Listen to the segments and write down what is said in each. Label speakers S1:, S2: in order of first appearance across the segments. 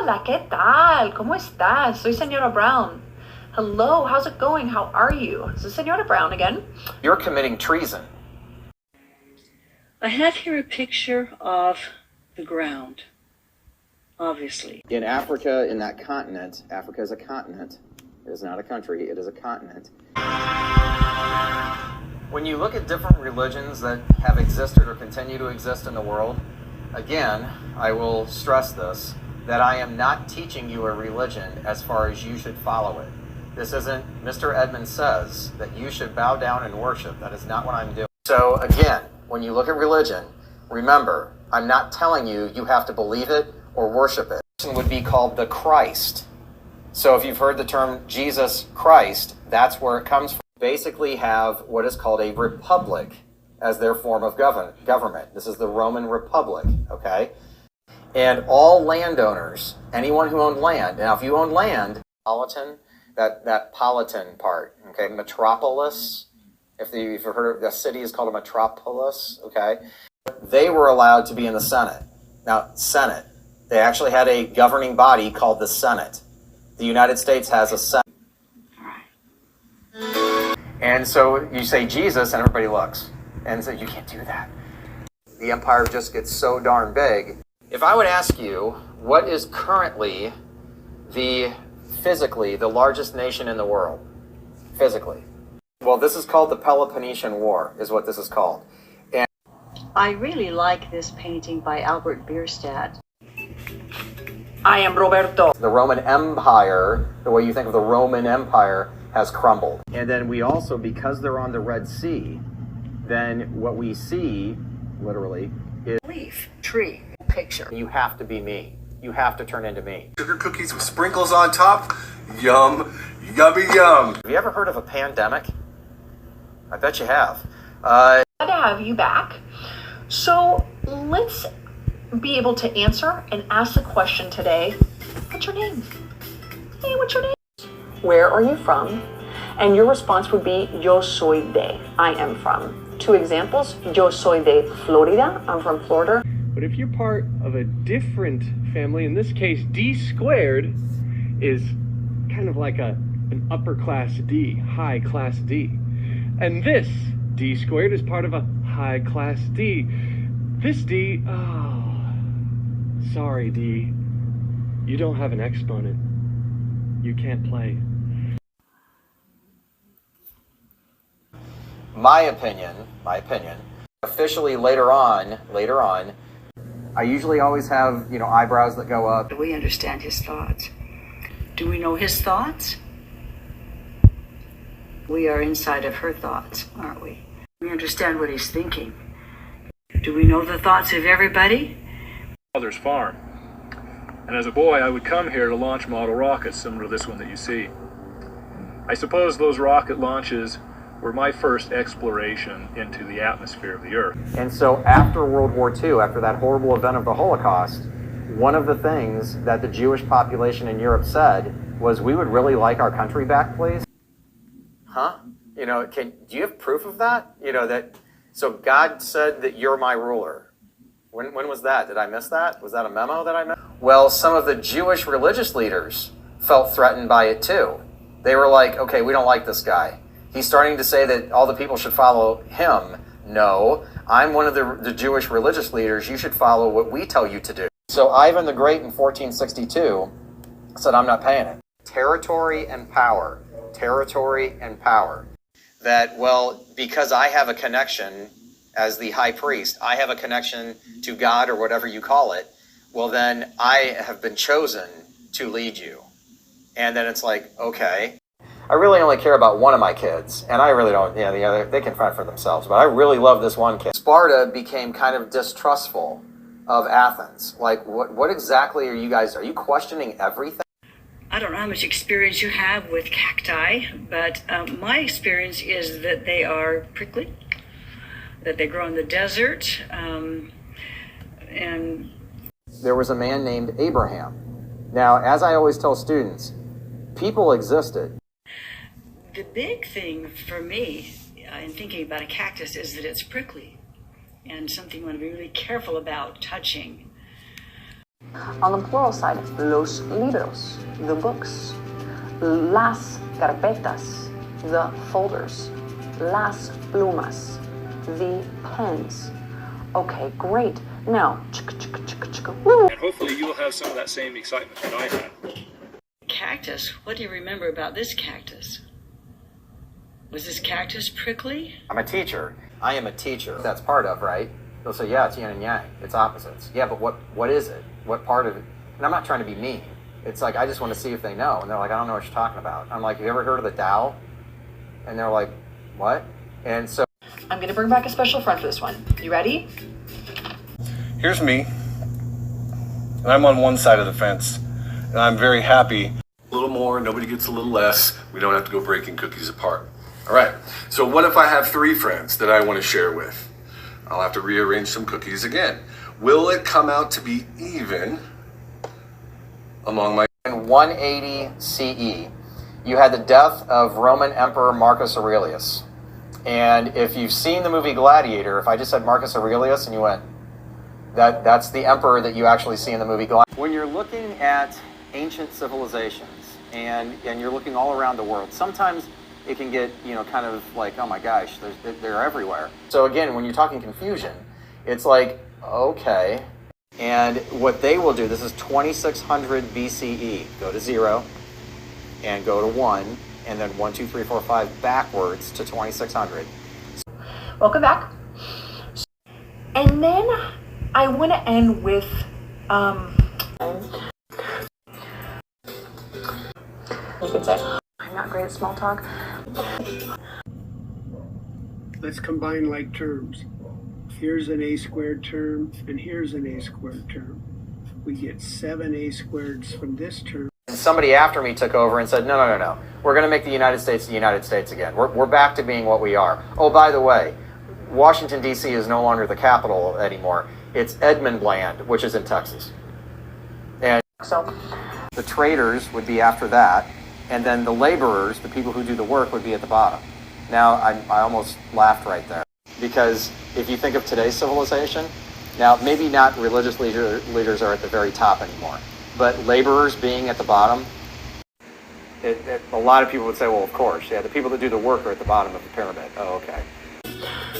S1: Hola, ¿qué tal? ¿Cómo estás? Soy Señora Brown. Hello, how's it going? How are you? This is Señora Brown again.
S2: You're committing treason.
S3: I have here a picture of the ground, obviously.
S2: In Africa, in that continent, Africa is a continent. It is not a country, it is a continent. When you look at different religions that have existed or continue to exist in the world, again, I will stress this, that I am not teaching you a religion as far as you should follow it. This isn't, Mr. Edmonds says that you should bow down and worship. That is not what I'm doing. So again, when you look at religion, remember, I'm not telling you you have to believe it or worship it. It would be called the Christ. So if you've heard the term Jesus Christ, that's where it comes from. Basically have what is called a republic as their form of government. This is the Roman Republic, okay? And all landowners, anyone who owned land, now if you own land, that politan part, okay, metropolis, if you've heard of the city is called a metropolis, okay, they were allowed to be in the Senate. Now, Senate, they actually had a governing body called the Senate. The United States has a Senate. And so you say Jesus and everybody looks. And so you can't do that. The empire just gets so darn big. If I would ask you, what is currently physically the largest nation in the world? Physically. Well, this is called the Peloponnesian War, is what this is called. And
S3: I really like this painting by Albert Bierstadt.
S1: I am Roberto.
S2: The Roman Empire, the way you think of the Roman Empire, has crumbled. And then we also, because they're on the Red Sea, then what we see, literally, is
S3: Leaf, tree, picture.
S2: you have to be me. You have to turn into me.
S4: Sugar cookies with sprinkles on top. Yum. Yummy yum.
S2: Have you ever heard of a pandemic? I bet you have.
S1: Glad to have you back. So let's be able to answer and ask the question today. What's your name? Hey, what's your name? Where are you from? And your response would be, yo soy de, I am from. Two examples, yo soy de Florida, I'm from Florida.
S5: But if you're part of a different family, in this case, D squared is kind of like an upper class D, high class D. And this D squared is part of a high class D. This D, sorry D, you don't have an exponent. You can't play.
S2: My opinion, officially later on, I usually always have, eyebrows that go up.
S3: Do we understand his thoughts? Do we know his thoughts? We are inside of her thoughts, aren't we? We understand what he's thinking. Do we know the thoughts of everybody?
S6: Father's farm. And as a boy, I would come here to launch model rockets similar to this one that you see. I suppose those rocket launches were my first exploration into the atmosphere of the Earth.
S2: And so after World War II, after that horrible event of the Holocaust, one of the things that the Jewish population in Europe said was, we would really like our country back, please. Huh? Do you have proof of that? So God said that you're my ruler. When was that? Did I miss that? Was that a memo that I missed? Well, some of the Jewish religious leaders felt threatened by it too. They were like, okay, we don't like this guy. He's starting to say that all the people should follow him. No, I'm one of the Jewish religious leaders. You should follow what we tell you to do. So Ivan the Great in 1462 said, I'm not paying it. Territory and power. Territory and power. That, well, because I have a connection as the high priest, I have a connection to God or whatever you call it, well then I have been chosen to lead you. And then it's like, okay. I really only care about one of my kids, and I really don't, the other, they can fight for themselves, but I really love this one kid. Sparta became kind of distrustful of Athens. Like, what exactly are you questioning everything?
S3: I don't know how much experience you have with cacti, but my experience is that they are prickly, that they grow in the desert, and
S2: there was a man named Abraham. Now, as I always tell students, people existed.
S3: the big thing for me in thinking about a cactus is that it's prickly and something you want to be really careful about touching.
S1: On the plural side, los libros, the books. Las carpetas, the folders. Las plumas, the pens. Okay, great. Now, woo.
S6: And hopefully you'll have some of that same excitement that I had.
S3: Cactus? What do you remember about this cactus? Was this cactus prickly?
S2: I'm a teacher. I am a teacher. That's part of, right? They'll say, yeah, it's yin and yang. It's opposites. Yeah, but what is it? What part of it? And I'm not trying to be mean. It's like, I just want to see if they know. And they're like, I don't know what you're talking about. I'm like, have you ever heard of the Tao? And they're like, what? And so
S1: I'm going to bring back a special friend for this one. You ready?
S4: Here's me, and I'm on one side of the fence, and I'm very happy. A little more, nobody gets a little less. We don't have to go breaking cookies apart. All right, so what if I have 3 friends that I want to share with? I'll have to rearrange some cookies again. Will it come out to be even among my...
S2: in 180 CE, you had the death of Roman Emperor Marcus Aurelius. And if you've seen the movie Gladiator, if I just said Marcus Aurelius and you went, that's the emperor that you actually see in the movie Gladiator. When you're looking at ancient civilizations and you're looking all around the world, sometimes it can get, kind of like, oh my gosh, they're everywhere. So again, when you're talking confusion, it's like, okay. And what they will do, this is 2600 BCE. Go to 0 and go to 1, and then 1, 2, 3, 4, 5 backwards to 2600.
S1: Welcome back. And then I want to end with, you could say, I'm not great at small talk.
S7: Let's combine like terms. Here's an a squared term, and here's an a squared term. We get 7 a squareds from this term.
S2: And somebody after me took over and said, no. We're going to make the United States the United States again. We're back to being what we are. Oh, by the way, Washington, D.C. is no longer the capital anymore. It's Edmondland, which is in Texas. And
S1: So,
S2: the traders would be after that, and then the laborers, the people who do the work, would be at the bottom. Now, I almost laughed right there. Because if you think of today's civilization, now maybe not religious leaders are at the very top anymore, but laborers being at the bottom, a lot of people would say, well, of course, yeah, the people that do the work are at the bottom of the pyramid. Oh, okay.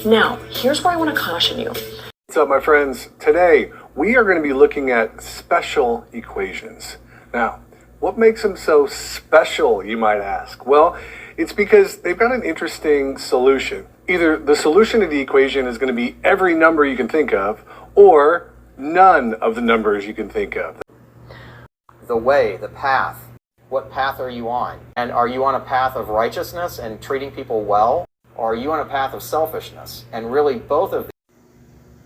S1: now, here's where I want to caution you.
S4: What's up, my friends? Today, we are going to be looking at special equations. Now, what makes them so special, you might ask? Well, it's because they've got an interesting solution. Either the solution to the equation is going to be every number you can think of, or none of the numbers you can think of.
S2: The way, the path. What path are you on? And are you on a path of righteousness and treating people well? Or are you on a path of selfishness? And really both of these.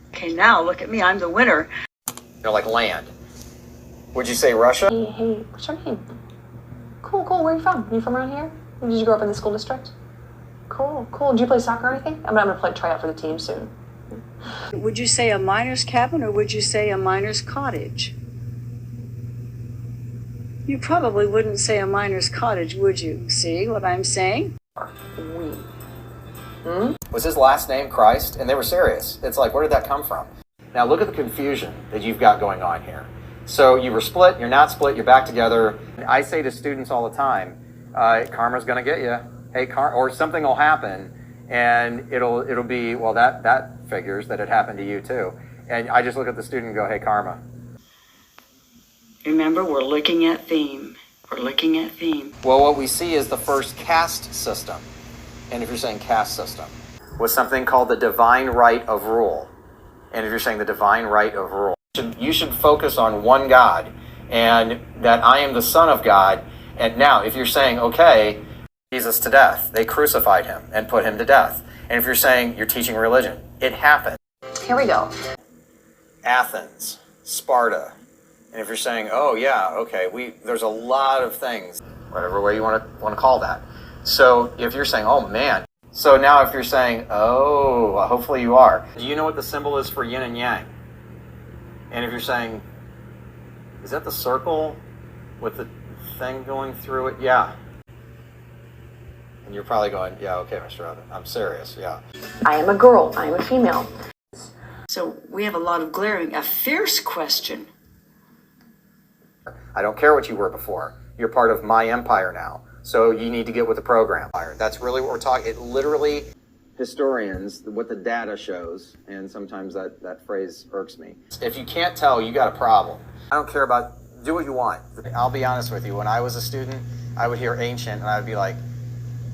S3: Okay, now look at me. I'm the winner.
S2: They're like land. Would you say Russia?
S1: Hey, what's your name? Cool. Where are you from? Are you from around here? Did you grow up in the school district? Cool. Did you play soccer or anything? I'm gonna try out for the team soon.
S3: Would you say a miner's cabin or would you say a miner's cottage? You probably wouldn't say a miner's cottage, would you? See what I'm saying?
S2: Was his last name Christ? And they were serious. It's like, where did that come from? Now look at the confusion that you've got going on here. So you were split, you're not split, you're back together. I say to students all the time, karma's gonna get you. Hey, or something will happen, and it'll be, well, that figures that it happened to you too. And I just look at the student and go, hey, karma.
S3: Remember, we're looking at theme.
S2: Well, what we see is the first caste system. And if you're saying caste system, was something called the divine right of rule. And if you're saying the divine right of rule, you should focus on one God, and that I am the Son of God. And now, if you're saying, okay, Jesus to death, they crucified him and put him to death. And if you're saying you're teaching religion, it happened.
S1: Here we go.
S2: Athens, Sparta. And if you're saying, oh yeah, okay, there's a lot of things, whatever way you want to call that. So if you're saying, oh man, so now if you're saying, oh, well, hopefully you are. Do you know what the symbol is for yin and yang? And if you're saying, is that the circle with the thing going through it? Yeah. And you're probably going, yeah, okay, Mr. Oden, I'm serious, yeah.
S1: I am a girl. I am a female.
S3: So we have a lot of glaring, a fierce question.
S2: I don't care what you were before. You're part of my empire now. So you need to get with the program. That's really what we're talking. It literally, historians, what the data shows, and sometimes that phrase irks me. If you can't tell, you got a problem. I don't care about, do what you want. I'll be honest with you. When I was a student, I would hear ancient and I would be like,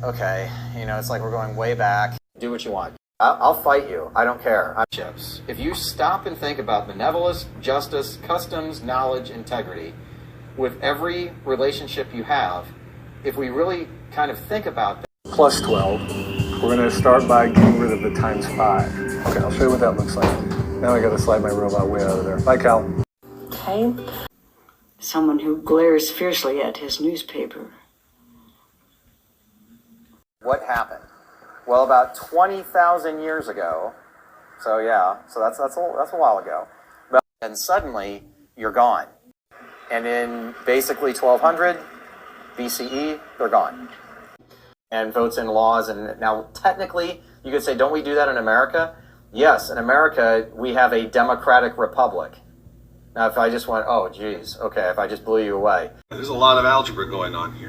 S2: okay, it's like we're going way back. Do what you want. I'll fight you. I don't care. If you stop and think about benevolence, justice, customs, knowledge, integrity, with every relationship you have, if we really kind of think about that.
S6: Plus 12. We're going to start by getting rid of the times 5. Okay, I'll show you what that looks like. Now I got to slide my robot way out of there. Bye, Cal.
S1: Okay.
S3: Someone who glares fiercely at his newspaper.
S2: What happened? Well, about 20,000 years ago, so that's a while ago, and suddenly you're gone. And in basically 1200 BCE, they're gone. And votes and laws, and now technically you could say, don't we do that in America? Yes, in America we have a democratic republic. Now if I just went, oh geez, okay, if I just blew you away.
S4: There's a lot of algebra going on here.